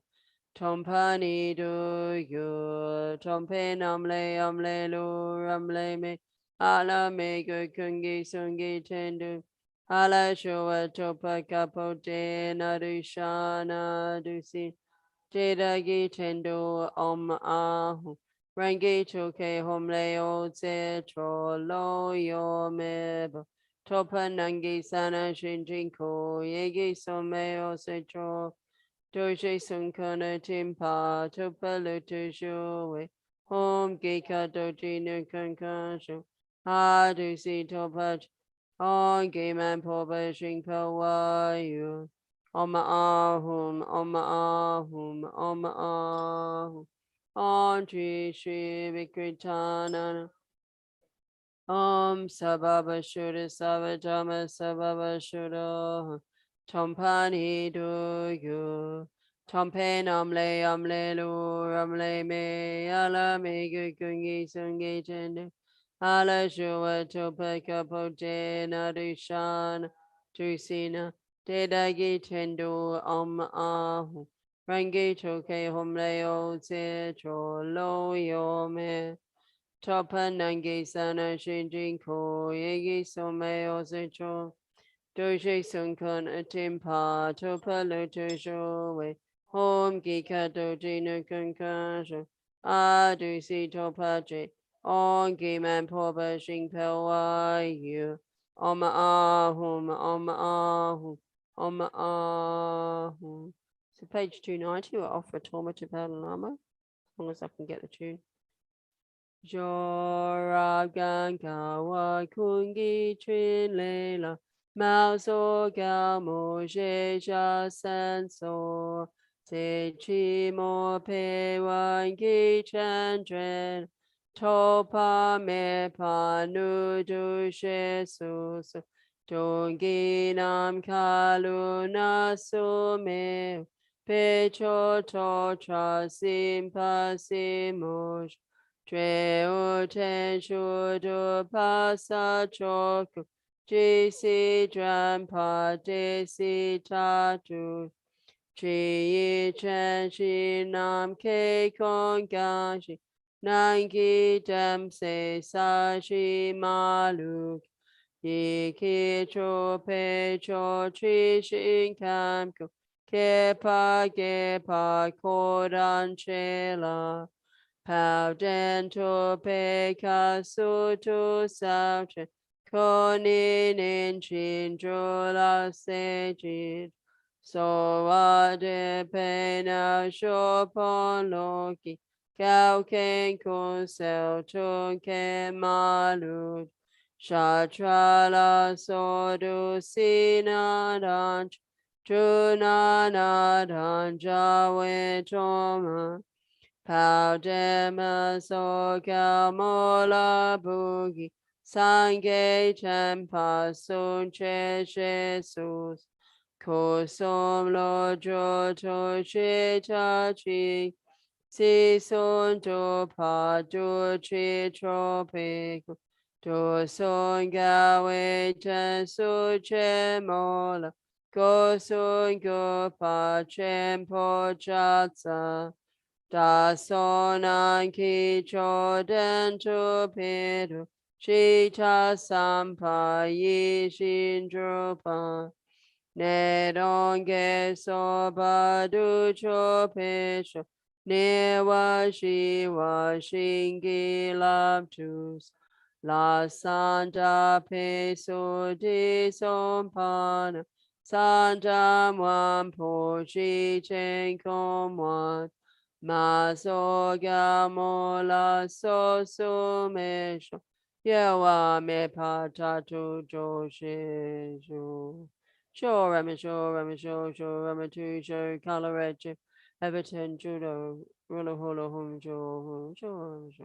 Speaker 3: Tompani do yu, tompe namle lu, ramle me, ala me go kungi sungi tendu, ala shua topa kapote narushana dusi, jedagi tendu om ahu, rangi toke homle o se trolo yo mebo, topa nangi sana shinjinko, yegi someo se tro, Doje Sunkana Timpa Tupalu Tushue Home Gika Doji Nukankashu Hadu Si Topach On Gaman Poba Shingpa Wayu Oma Ahum Oma Ahum Oma Ahum On Tri Shri Vikritana Om Sababa Shuddha Savatama Sababa Shuddha Tompani Do Yu Tompe Namle Lu Ramle Me Ala Me Gungi Sungi Tendu Ala Shua Topa Kapote Nadushan Tusina Dedagi Tendu Om Ahu Rangi Toke Homle O Se Cholo Yo Me Topa nange sana shinjin ko yegi someo secho doje sunkon atimpa topa loto showe home gika doji no kunkasho adu si topa je on giman poba shingpewa yu oma ahum oma ahum. So page 290 we're off for Toma Tibetan Lama as long as I can get the tune. Jorab Gawa Kungi Trin Lela Mao So Gao Mo Je Ja San So Se Chi Mo Pe Wan Gi Chan Dren Topa Me Pa Nu Du She Su Su Dong Gi Nam Kalu Na Su Me Pe Cho To Tra Sim Pa Sim Mo Tre o ten shu du pa sa choku ji si dran pa de si ta tu chi yi chen shi nam ke kong gang shi nan ki dem se sa shi ma lu yi ki cho pe cho chi shin kam ku ke pa ko ran che la Pao den to pe ka su tu sao chen koni nin chin jo la se jit so wa de pe na sho pon lo ki cao ken kun seo chun ke ma lu sha tra la so du si na dan tu na dan ja we to Pao dema so kao mola bugi sange champa sun che Jesus Kosom lo jo to che cha chi si sun to pa do chi trope do son gawe chen su che mola go sun go pa chen po cha tsa Da sonan ki choden tu piru shita sampa yi shin drupa ne donge soba du cho pesho ne wa shingi laptus la santa peso di sompana santa muan po shi chen komwan Ma so ga mo la so su me sho yewa me pa ta tu jo shi shu sho rame sho rame tu sho kalareche Everton judo rulo holo hum jo sho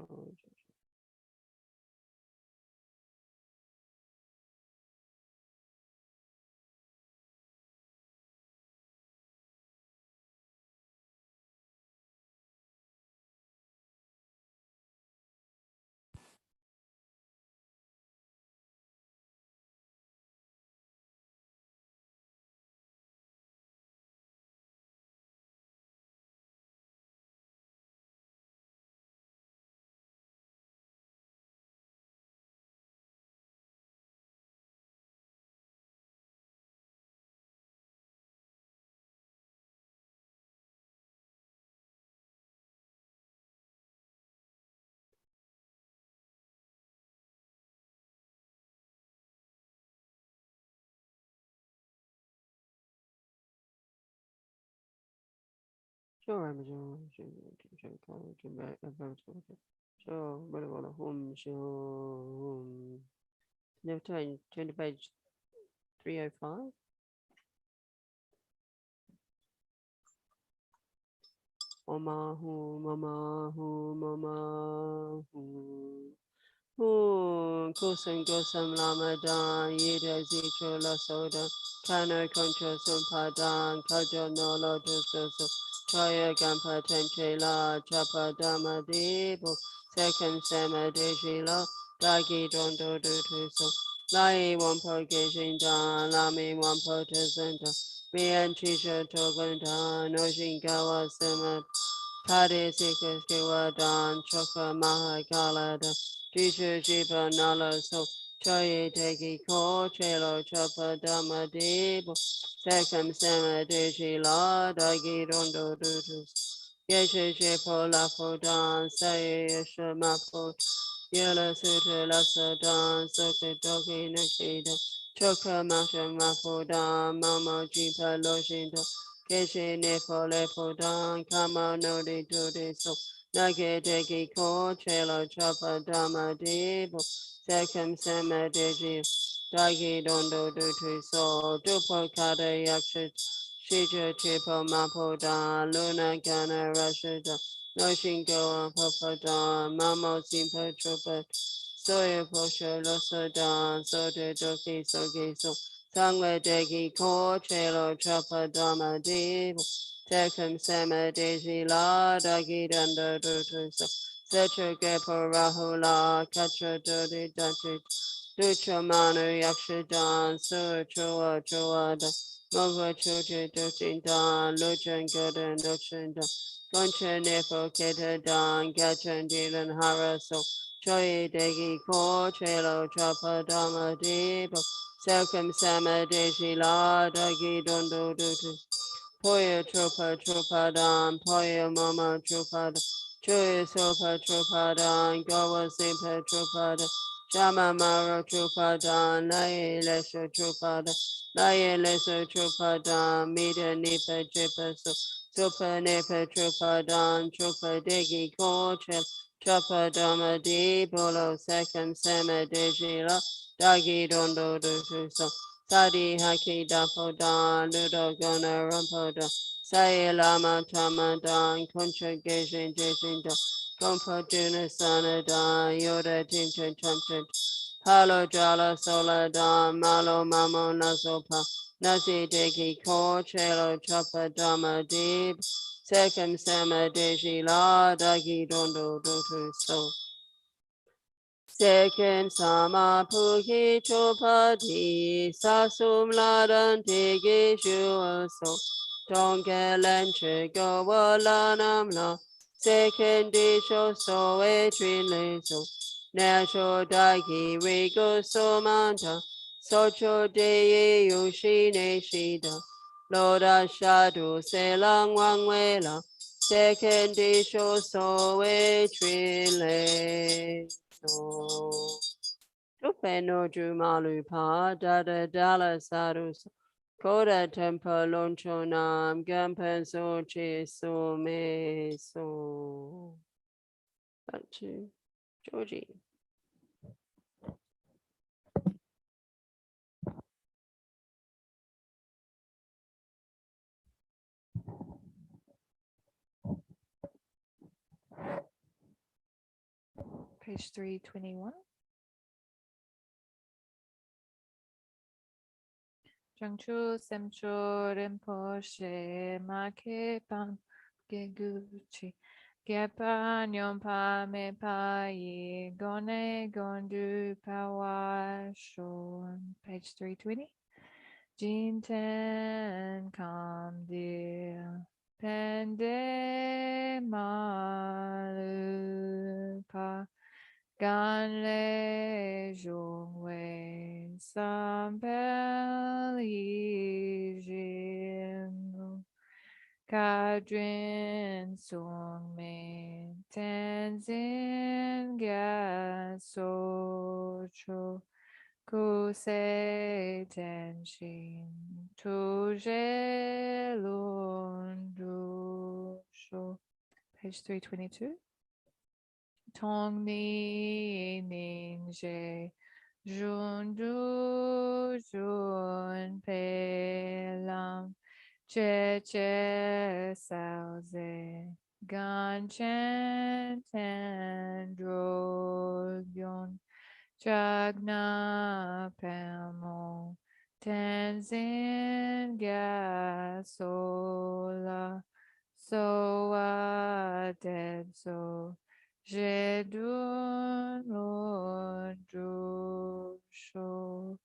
Speaker 3: Never turn to page 305. Omahu, mamahu, mamahu. Kusam Lamadan, Yida Zitro La Soda, Kano Contra Sumpadan, Kajo Nolo Dusoso, Toya Gampa Tenchela, Chapa Dama Debo, Second Sema Dejila, Dagi Dondo Dutuso, Lai Wampo Gejinda, Lami Wampo Tezenda, Mian Chisha Toganda, Noshingawa Sema, Pade Sikashiwadan, Choka Mahakalada, Jishu Jipa Nala So, Choye Teki Ko, Chelo Chapa Dama Debo, Sekam Sema Deji La, Dagi Dondo Dutus, Yeshe Jepo La Fodan, Saye Yeshe Mapo, Yela Sute La Sadan, Soke Doki Nakida, Choka Masha Mafodan, Mama Jipa Loshinda, Keshe Nepo Lepodan, Kama no de Tude So, Nage Degi Ko, Chelo Chapa Dama Debo, Sekam Sema Deji, Dagi Dondo Dutu So, Dupo Kada Yaksha, Shija Chipo Mapodan, Luna Gana Rashida, Noshingo Papadan, Mamo Simpa Trupa, Soya Posha Losadan, Sote Doki Sogi So, Sangwe Degi Ko, Chelo Chapa Dama Devo, Tekam Sama Deji La, Dagi Danda Dutu So, Setra Gepo Rahula, Katra Dodi Dati, Ducha Manu Yakshadan, Sura Chua Chuada, Mogwa Chuchi Duchindan, Luchan Godan Duchindan, Goncha Nepo Keta Dan, Gachan Dilan Haraso, Choi Degi Ko, Chelo Chapa Dama Debo, Selkam Sama Deji La, Dagi Dondo Dutu, Poya Tropa Tropadan, Poya Mama Tropada, Choya Sopa Tropadan, Gawa Simpa Tropada, Shama Mara Tropadan, Laye Lesha Tropada, Laye Lesha Tropadan, Mida Nipa Jipa Sopa Nipa Tropadan, Tropa Degi Kochel, Tropa Dama Di Bolo Sekam Sema Dejila, Dagi Dondo Dutu So. Sadi haki dapo dan, ludo gona rampo da, saye lama tama dan, contra gejin jejin da, gompo duna sana dan, yoda tinchen chamchen, palo jala sola dan, malo mamo nasopa, nasi deki ko, chelo chapa dama dib, sekam sama deji la, dagi dondo dotu so. Second sama puki chopati sasum ladan tegi shuaso donge lenche go walanam la second disho so e trin so nasho daigi rigo somanta socho de yoshine shida loda shadu selang wangwela second disho so e trin so Tupeno Jumalu Pa Dada Dala Sadus Koda Tempa Lonchonam Gampen So Che So Me So Back to Georgie.
Speaker 1: Page 321. Jangchu Semcho Rinpoche Make Pan Geguchi Gepa Nyompa Me Pai Gone Gondu Pawa Shon. Page 320. Jinten Kam Dear Pende Malupa Ganle Jungwe Sampel Yijin Kadrin Song Me Tenzin Gasocho Kuse Tenshin Tuje Lundu Page 322. Tong ni ning je jun du jun pe lam che che sao ze gan chen ten dro yun jagna pamo tenzin gasola so dead so jedun lo show.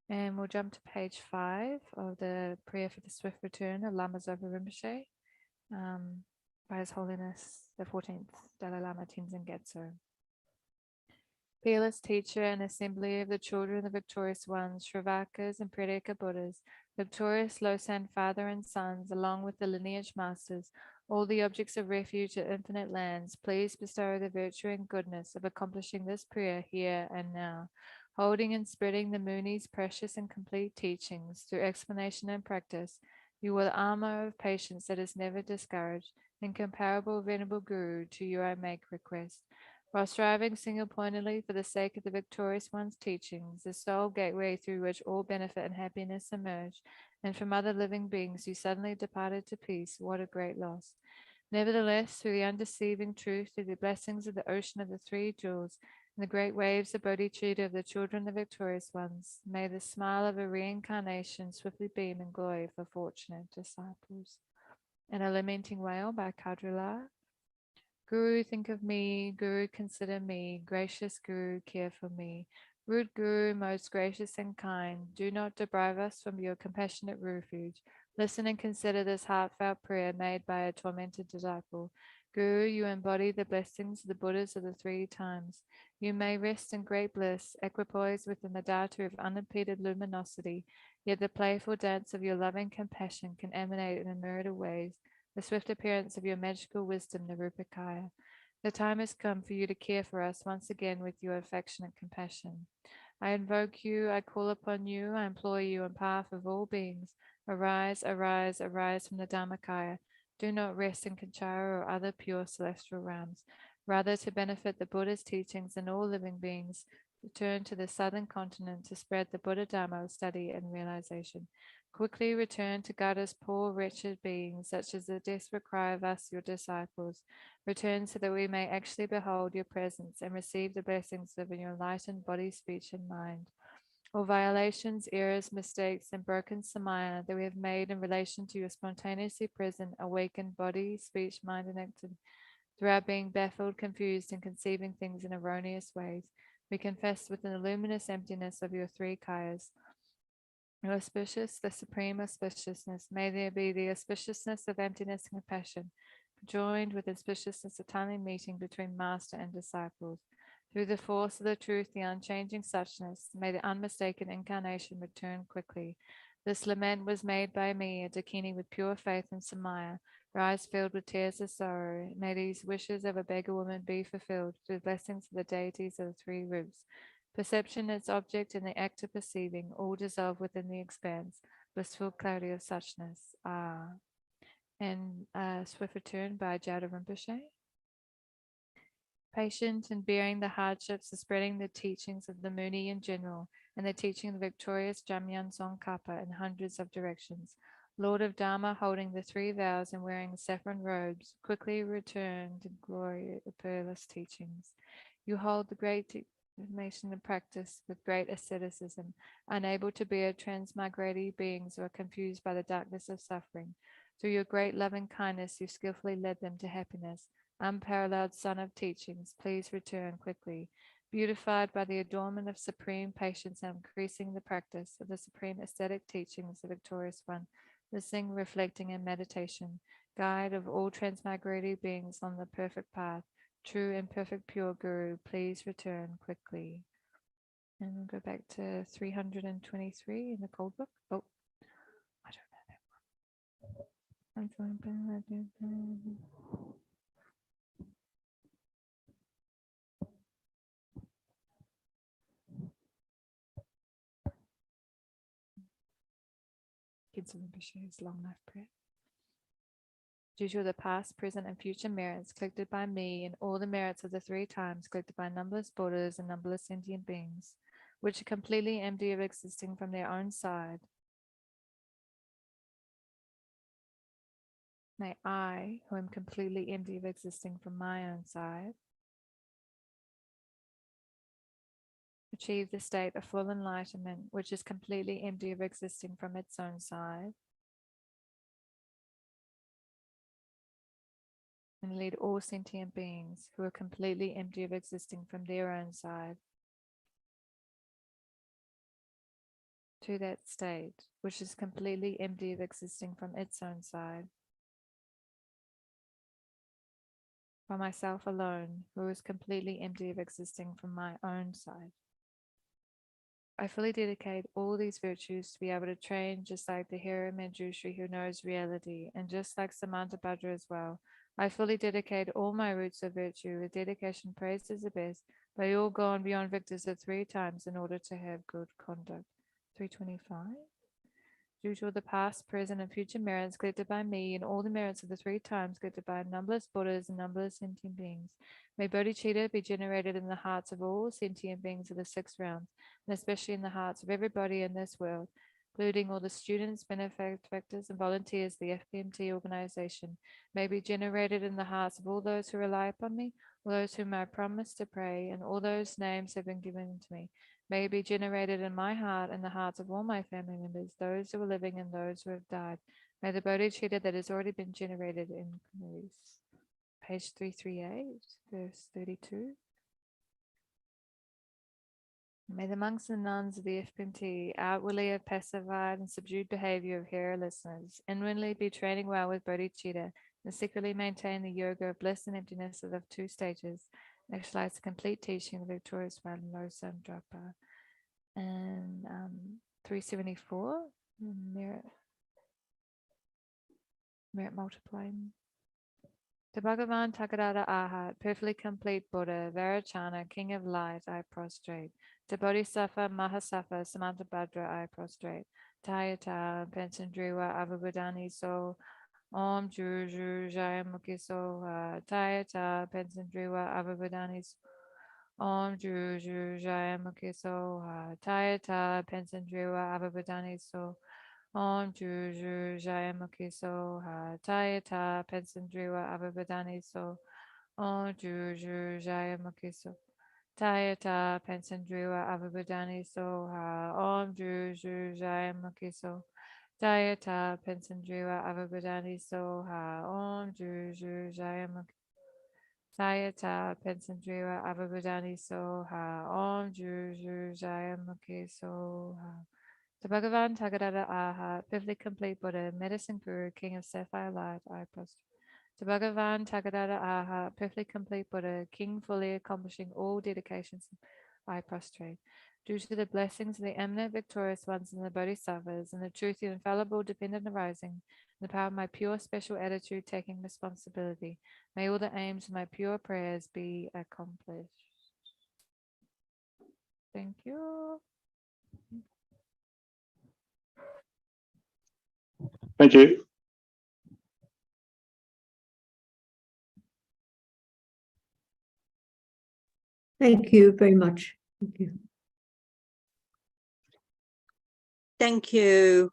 Speaker 1: And we'll jump to page 5 of the prayer for the swift return of Lama Zopa Rinpoche, by His Holiness the 14th Dalai Lama Tenzin Gyatso. Fearless teacher and assembly of the children of the victorious ones, Shravakas and Predika Buddhas, victorious Losan father and sons, along with the lineage masters, all the objects of refuge at infinite lands, please bestow the virtue and goodness of accomplishing this prayer here and now, holding and spreading the Muni's precious and complete teachings through explanation and practice. You are the armor of patience that is never discouraged. Incomparable venerable Guru, to you I make request. While striving single-pointedly for the sake of the victorious one's teachings, the sole gateway through which all benefit and happiness emerge, and from other living beings you suddenly departed to peace, what a great loss. Nevertheless, through the undeceiving truth, through the blessings of the ocean of the three jewels, and the great waves of bodhicitta of the children of the victorious ones, may the smile of a reincarnation swiftly beam in glory for fortunate disciples. And a lamenting wail by Kadrila. Guru, think of me. Guru, consider me. Gracious Guru, care for me. Rude Guru, most gracious and kind, do not deprive us from your compassionate refuge. Listen and consider this heartfelt prayer made by a tormented disciple. Guru, you embody the blessings of the Buddhas of the three times. You may rest in great bliss, equipoised within the dhatu of unimpeded luminosity, yet the playful dance of your loving compassion can emanate in a myriad of ways. The swift appearance of your magical wisdom, Nirupakaya. The time has come for you to care for us once again with your affectionate compassion. I invoke you, I call upon you, I implore you on behalf of all beings. Arise, arise, arise from the Dharmakaya. Do not rest in Kanchara or other pure celestial realms. Rather, to benefit the Buddha's teachings and all living beings, return to the southern continent to spread the Buddha Dharma of study and realization. Quickly return to guide us poor, wretched beings, such as the desperate cry of us, your disciples. Return so that we may actually behold your presence and receive the blessings of your enlightened body, speech, and mind. All violations, errors, mistakes, and broken samaya that we have made in relation to your spontaneously present, awakened body, speech, mind, and activity, throughout being baffled, confused, and conceiving things in erroneous ways, we confess within the luminous emptiness of your three kayas. Auspicious, the supreme auspiciousness. May there be the auspiciousness of emptiness and compassion, joined with auspiciousness of timely meeting between master and disciples. Through the force of the truth, the unchanging suchness, may the unmistaken incarnation return quickly. This lament was made by me, a Dakini with pure faith and samaya, her eyes filled with tears of sorrow. May these wishes of a beggar woman be fulfilled through the blessings of the deities of the three roofs. Perception, its object, and the act of perceiving, all dissolve within the expanse, blissful clarity of suchness. And Swift Return by Jada Rinpoche. Patient in bearing the hardships of spreading the teachings of the Muni in general, and the teaching of the victorious Jamyang Tsongkhapa in hundreds of directions. Lord of Dharma, holding the three vows and wearing saffron robes, quickly returned in glory of peerless teachings. You hold the great information and practice with great asceticism, unable to bear transmigrating beings who are confused by the darkness of suffering. Through your great loving kindness, you skillfully led them to happiness. Unparalleled Son of Teachings, please return quickly. Beautified by the adornment of supreme patience and increasing the practice of the supreme aesthetic teachings of the victorious one, listening, reflecting, and meditation, guide of all transmigrating beings on the perfect path, true and perfect pure Guru, please return quickly. And we'll go back to 323 in the cold book. Oh, I don't know that one. Kids of Rinpoche's long life prayer. due to the past, present, and future merits collected by me and all the merits of the 3 times collected by numberless Buddhas and numberless sentient beings, which are completely empty of existing from their own side. May I, who am completely empty of existing from my own side, achieve the state of full enlightenment, which is completely empty of existing from its own side, and lead all sentient beings who are completely empty of existing from their own side to that state, which is completely empty of existing from its own side. By myself alone, who is completely empty of existing from my own side. I fully dedicate all these virtues to be able to train just like the hero Manjushri who knows reality, and just like Samantabhadra as well. I fully dedicate all my roots of virtue with dedication praised as the best by all gone beyond victors at 3 times in order to have good conduct. 325. Due to the past, present, and future merits collected by me and all the merits of the 3 times collected by numberless Buddhas and numberless sentient beings, may bodhicitta be generated in the hearts of all sentient beings of the 6 realms, and especially in the hearts of everybody in this world, including all the students, benefactors, and volunteers of the FPMT organization, may be generated in the hearts of all those who rely upon me, all those whom I promise to pray, and all those names have been given to me. May it be generated in my heart and the hearts of all my family members, those who are living and those who have died. May the bodhicitta that has already been generated increase. Page 338, verse 32. May the monks and nuns of the FPMT outwardly have pacified and subdued behavior of hero listeners, inwardly be training well with bodhicitta, and secretly maintain the yoga of bliss and emptiness of the 2 stages, and actualize the complete teaching of the victorious one, Lama Zopa. And 374, merit multiplying. To Bhagavan Tagadata Arhat, perfectly complete Buddha, Varachana, King of Light, I prostrate. To Bodhisattva Mahasattva Samantabhadra, I prostrate. Tayata Pensandriwa Avabudani So Om Juju Jayamukhi Soha. Tayata Pensandriwa Avabudani So Om Juju Jayamukhi Soha. Tayata Pensandriwa Avabudani So Om Juju Jayamukhi Soha. Tayata Pensandriwa Avabudani So Om Juju Jayamukhi So Tayata Pensandriwa Avabudani Soha. Om Juju Jayamukhi So Tayata Pensandriwa Avabudani Soha. Om Juju Jayamukhi Tayata Pensandriwa Avabudani Soha. Om Juju Jayamukhi Soha. To Bhagavan Tagadata Arhat, perfectly complete Buddha, medicine guru, king of sapphire light, I prostrate. To Bhagavan Tagadata Arhat, perfectly complete Buddha, king fully accomplishing all dedications, I prostrate. Due to the blessings of the eminent victorious ones and the bodhisattvas, and the truth of infallible dependent arising, and the power of my pure special attitude taking responsibility, may all the aims of my pure prayers be accomplished. Thank you.
Speaker 4: Thank you.
Speaker 5: Thank you very much. Thank you.
Speaker 6: Thank you.